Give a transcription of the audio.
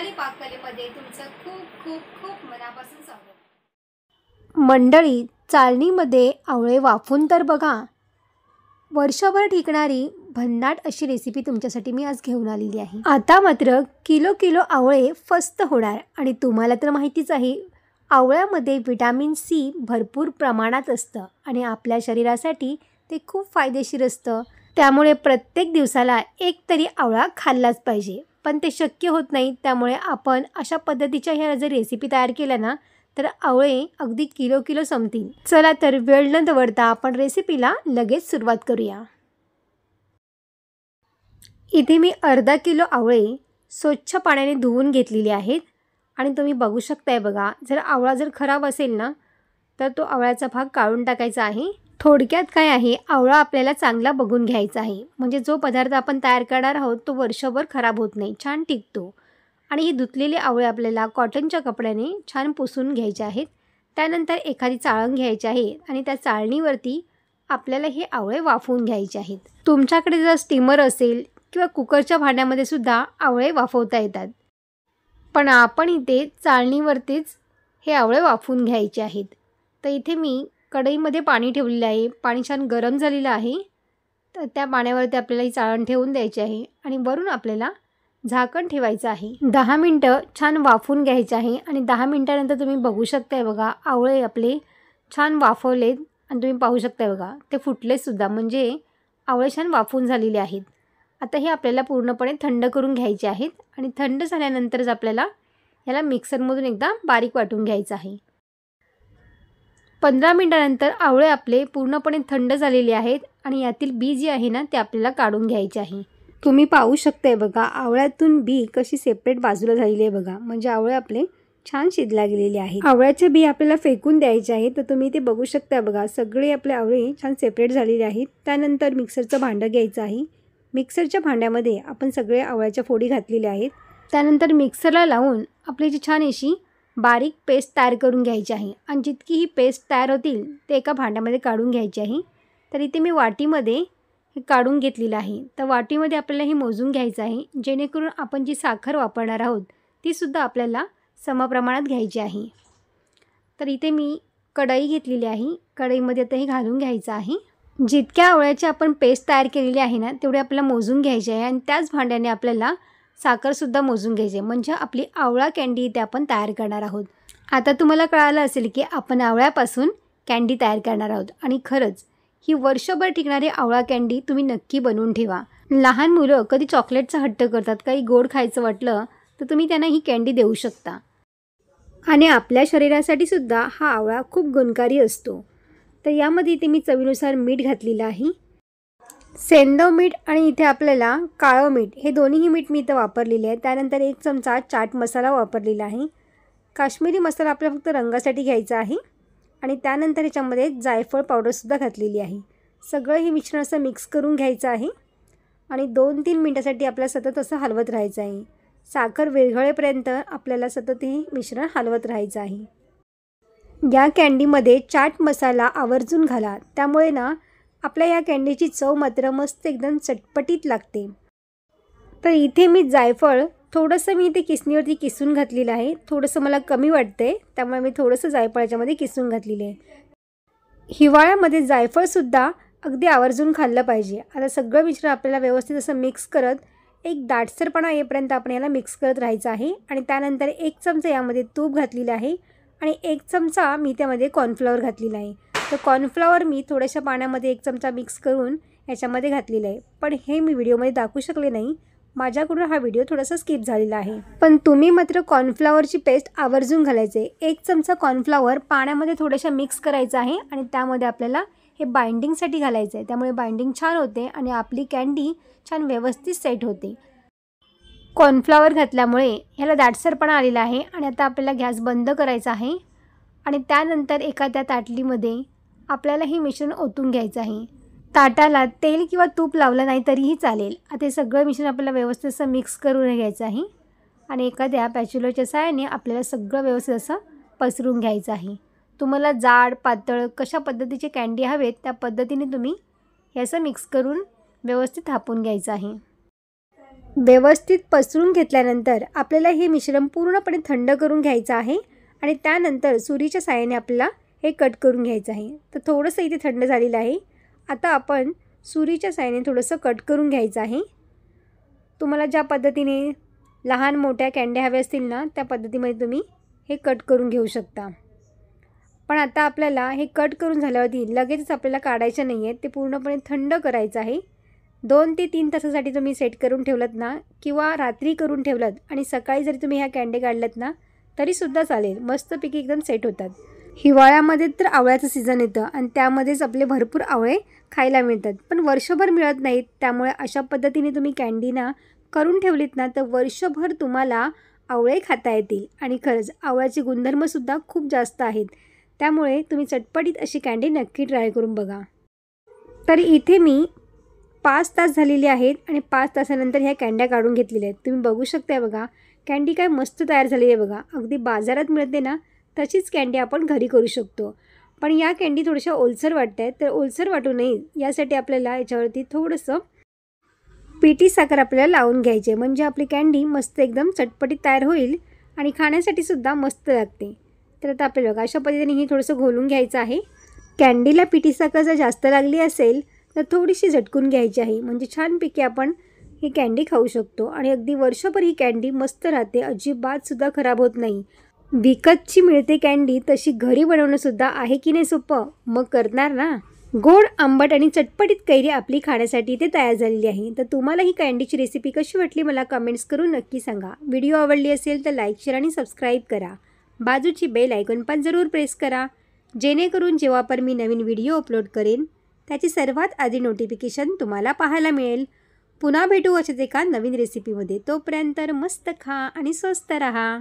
रुपाली पाककलेमध्ये तुमचं खूप खूप खूप मनापासून स्वागत. मंडळी, चाळणीमध्ये आवळे वाफून तर बघा. वर्षभर टिकणारी भन्नाट अशी रेसिपी तुमच्यासाठी मी आज घेऊन आलेली आहे. आता मात्र किलो किलो आवळे फस्त होणार. आणि तुम्हाला तर माहितीच आहे, आवळ्यामध्ये विटॅमिन सी भरपूर प्रमाणात असतं आणि आपल्या शरीरासाठी ते खूप फायदेशीर असतं. त्यामुळे प्रत्येक दिवसाला एक तरी आवळा खाल्लाच पाहिजे. पण ते शक्य होत नाही. त्यामुळे आपण अशा पद्धतीच्या ह्या जर रेसिपी तयार केल्या ना, तर आवळे अगदी किलो किलो संपतील. चला तर वेळ न दवडता आपण रेसिपीला लगेच सुरुवात करूया. इथे मी अर्धा किलो आवळे स्वच्छ पाण्याने धुवून घेतलेले आहेत. आणि तुम्ही बघू शकताय बघा, जर आवळा जर खराब असेल ना, तर तो आवळ्याचा भाग काढून टाकायचा आहे. थोडक्यात काय आहे, आवळा आपल्याला चांगला बघून घ्यायचा आहे. म्हणजे जो पदार्थ आपण तयार करणार आहोत तो वर्षभर खराब होत नाही, छान टिकतो. आणि हे धुतलेले आवळे आपल्याला कॉटनच्या कपड्याने छान पुसून घ्यायचे आहेत. त्यानंतर एखादी चाळण घ्यायची आहे आणि त्या चाळणीवरती आपल्याला हे आवळे वाफवून घ्यायचे आहेत. तुमच्याकडे जर स्टीमर असेल किंवा कुकरच्या भांड्यामध्ये सुद्धा आवळे वाफवता येतात. पण आपण इथे चाळणीवरतीच हे आवळे वाफवून घ्यायचे आहेत. तर इथे मी कढईमध्ये पाणी ठेवलेलं आहे. पाणी छान गरम झालेलं आहे. तर त्या पाण्यावरती आपल्याला ही चाळण ठेवून द्यायची आहे आणि वरून आपल्याला झाकण ठेवायचं आहे. 10 मिनटं छान वाफवून घ्यायचे आहे. आणि 10 मिनटानंतर तुम्ही बघू शकताय बघा, आवळे आपले छान वाफवलेत आणि तुम्ही पाहू शकताय बघा, ते फुटलेसुद्धा. म्हणजे आवळे छान वाफवून झालेले आहेत. आता हे आपल्याला पूर्णपणे थंड करून घ्यायचे आहेत. आणि थंड झाल्यानंतरच आपल्याला याला मिक्सरमधून एकदा बारीक वाटून घ्यायचं आहे. 15 मिनटानंतर आवळे आपले पूर्णपणे थंड झालेले आहेत आणि यातील बी जी आहे ना, ते आपल्याला काढून घ्यायचे आहे. तुम्ही पाहू शकताय बघा, आवळ्यातून बी कशी सेपरेट बाजूला झालेली आहे बघा. म्हणजे आवळे आपले छान शिजला गेलेले आहेत. आवळ्याचे बी आपल्याला फेकून द्यायचे आहेत. तर तुम्ही ते बघू शकताय बघा, सगळे आपले आवळे छान सेपरेट झालेले आहेत. त्यानंतर मिक्सरचं भांडं घ्यायचं आहे. मिक्सरच्या भांड्यामध्ये आपण सगळे आवळ्याच्या फोडी घातलेल्या आहेत. त्यानंतर मिक्सरला लावून आपली जी छान अशी बारीक पेस्ट तयार करून घ्यायची आहे. आणि जितकी ही पेस्ट तयार होतील ते एका भांड्यामध्ये काढून घ्यायची आहे. तर इथे मी वाटीमध्ये हे काढून घेतलेलं आहे. तर वाटीमध्ये आपल्याला हे मोजून घ्यायचं आहे, जेणेकरून आपण जी साखर वापरणार आहोत तीसुद्धा आपल्याला समप्रमाणात घ्यायची आहे. तर इथे मी कढई घेतलेली आहे. कढईमध्ये आता हे घालून घ्यायचं आहे. जितक्या आवळ्याची आपण पेस्ट तयार केलेली आहे ना, तेवढे आपल्याला मोजून घ्यायचे आहे. आणि त्याच भांड्याने आपल्याला साखरसुद्धा मोजून घ्यायची आहे. म्हणजे आपली आवळा कँडी इथे आपण तयार करणार आहोत. आता तुम्हाला कळालं असेल की आपण आवळ्यापासून कँडी तयार करणार आहोत. आणि खरंच ही वर्षभर टिकणारी आवळा कँडी तुम्ही नक्की बनवून ठेवा. लहान मुलं कधी चॉकलेटचा हट्ट करतात, काही गोड खायचं वाटलं तर तुम्ही त्यांना ही कँडी देऊ शकता. आणि आपल्या शरीरासाठी सुद्धा हा आवळा खूप गुणकारी असतो. तर यामध्ये इथे मी चवीनुसार मीठ घातलेलं आहे. सेंधव मीठ आणि इथे आपल्याला काळं मीठ, हे दोन्हीही मीठ मी इथं वापरलेले आहे. त्यानंतर 1 चमचा चाट मसाला वापरलेला आहे. काश्मीरी मसाला आपल्याला फक्त रंगासाठी घ्यायचा आहे. आणि त्यानंतर याच्यामध्ये जायफळ पावडरसुद्धा घातलेली आहे. सगळं हे मिश्रण असं मिक्स करून घ्यायचं आहे. आणि 2-3 मिनटासाठी आपल्याला सतत असं हलवत राहायचं आहे. साखर विरघळेपर्यंत आपल्याला सतत हे मिश्रण हलवत राहायचं आहे. या कँडीमध्ये चाट मसाला आवर्जून घाला. त्यामुळे ना आपल्या या कँडीची चव मात्र मस्त एकदम चटपटीत लागते. तर इथे मी जायफळ थोडंसं मी इथे किसणीवरती किसून घातलेलं आहे. थोडंसं मला कमी वाटतं आहे, त्यामुळे मी थोडंसं जायफळ याच्यामध्ये किसून घातलेलं आहे. हिवाळ्यामध्ये जायफळसुद्धा अगदी आवर्जून खाल्लं पाहिजे. आता सगळं मिश्रण आपल्याला व्यवस्थित असं मिक्स करत एक दाटसरपणा येईपर्यंत आपण याला मिक्स करत राहायचं आहे. आणि त्यानंतर 1 चमचा यामध्ये तूप घातलेलं आहे. आणि 1 चमचा मी त्यामध्ये कॉर्नफ्लॉवर घातलेला आहे. तर कॉर्नफ्लॉवर मी थोड्याशा पाण्यामध्ये 1 चमचा मिक्स करून याच्यामध्ये घातलेलं आहे. पण हे मी व्हिडिओमध्ये दाखवू शकले नाही, माझ्याकडून हा व्हिडिओ थोडासा स्किप झालेला आहे. पण तुम्ही मात्र कॉर्नफ्लॉवरची पेस्ट आवर्जून घालायचे. 1 चमचा कॉर्नफ्लॉवर पाण्यामध्ये थोड्याशा मिक्स करायचं आहे. आणि त्यामध्ये आपल्याला हे बाइंडिंगसाठी घालायचं आहे. त्यामुळे बाइंडिंग छान होते आणि आपली कँडी छान व्यवस्थित सेट होते. कॉर्नफ्लॉवर घातल्यामुळे ह्याला दाटसरपणा आलेला आहे. आणि आता आपल्याला गॅस बंद करायचा आहे. आणि त्यानंतर एखाद्या ताटलीमध्ये आपल्याला हे मिश्रण ओतून घ्यायचं आहे. ताटाला तेल किंवा तूप लावलं नाही तरीही चालेल. आता हे सगळं मिश्रण आपल्याला व्यवस्थित असं मिक्स करून घ्यायचं आहे. आणि एखाद्या पॅच्युलरच्या सहाय्याने आपल्याला सगळं व्यवस्थित असं पसरून घ्यायचं आहे. तुम्हाला जाड पातळ कशा पद्धतीचे कँडी हवेत त्या पद्धतीने तुम्ही हे असं मिक्स करून व्यवस्थित थापून घ्यायचं आहे. व्यवस्थित पसरून घेतल्यानंतर आपल्याला हे मिश्रण पूर्णपणे थंड करून घ्यायचं आहे आणि त्यानंतर सुरीच्या साहाय्याने आपल्याला हे कट करून घ्यायचं आहे. तर थोडंसं इथे थंड झालेलं आहे. आता आपण सुरीच्या साहाय्याने थोडंसं कट करून घ्यायचं आहे. तुम्हाला ज्या पद्धतीने लहान मोठ्या कँड्या हव्या असतील ना, त्या पद्धतीमध्ये तुम्ही हे कट करून घेऊ शकता. पण आता आपल्याला हे कट करून झाल्यावरती लगेचच आपल्याला काढायचं नाही आहे. ते पूर्णपणे थंड करायचं आहे. 2 ते 3 तासासाठी तुम्ही सेट करून ठेवलात ना, किंवा रात्री करून ठेवलात आणि सकाळी जरी तुम्ही ह्या कँडे काढल्यात ना, तरीसुद्धा चालेल. मस्तपैकी एकदम सेट होतात. हिवाळ्यामध्ये तर आवळ्याचं सीझन येतं आणि त्यामध्येच आपले भरपूर आवळे खायला मिळतात. पण वर्षभर मिळत नाहीत. त्यामुळे अशा पद्धतीने तुम्ही कँडी ना करून ठेवलीत ना, तर वर्षभर तुम्हाला आवळे खाता येतील. आणि खरंच आवळ्याचे गुणधर्मसुद्धा खूप जास्त आहेत. त्यामुळे तुम्ही चटपटीत अशी कँडी नक्की ट्राय करून बघा. तर इथे मी 5 तास झालेले आहेत आणि 5 तासानंतर ह्या कँड्या काढून घेतलेल्या आहेत. तुम्ही बघू शकताय बघा, कँडी काय मस्त तयार झालेली आहे बघा. अगदी बाजारात मिळते ना, तशीच कँडी आपण घरी करू शकतो. पण या कँडी थोड्याशा ओलसर वाटत आहेत. तर ओलसर वाटू नये यासाठी आपल्याला याच्यावरती थोडंसं पिठी साखर आपल्याला लावून घ्यायचे, म्हणजे आपली कँडी मस्त एकदम चटपटीत तयार होईल आणि खाण्यासाठी सुद्धा मस्त लागते. तर आता आपल्याला बघा अशा पद्धतीने ही थोडंसं घोलून घ्यायचं आहे. कँडीला पिठी साखर जर जास्त लागली असेल तर थोडीशी झटकून घ्यायची आहे, म्हणजे छानपैकी आपण ही कँडी खाऊ शकतो. आणि अगदी वर्षभर ही कँडी मस्त राहते, अजिबातसुद्धा खराब होत नाही. विकतची मिळते कँडी, तशी घरी बनवणंसुद्धा आहे की नाही सोपं? मग करणार ना. गोड, आंबट आणि चटपटीत कैरी आपली खाण्यासाठी इथे तयार झालेली आहे. तर तुम्हाला ही कँडीची रेसिपी कशी वाटली मला कमेंट्स करून नक्की सांगा. व्हिडिओ आवडली असेल तर लाईक, शेअर आणि सबस्क्राईब करा. बाजूची बेल आयकॉन पण जरूर प्रेस करा, जेणेकरून जेव्हा पण मी नवीन व्हिडिओ अपलोड करेन त्याची सर्वात आधी नोटिफिकेशन तुम्हाला पाहायला मिळेल. पुन्हा भेटू अशाच एका नवीन रेसिपीमध्ये. तोपर्यंत मस्त खा आणि स्वस्त रहा.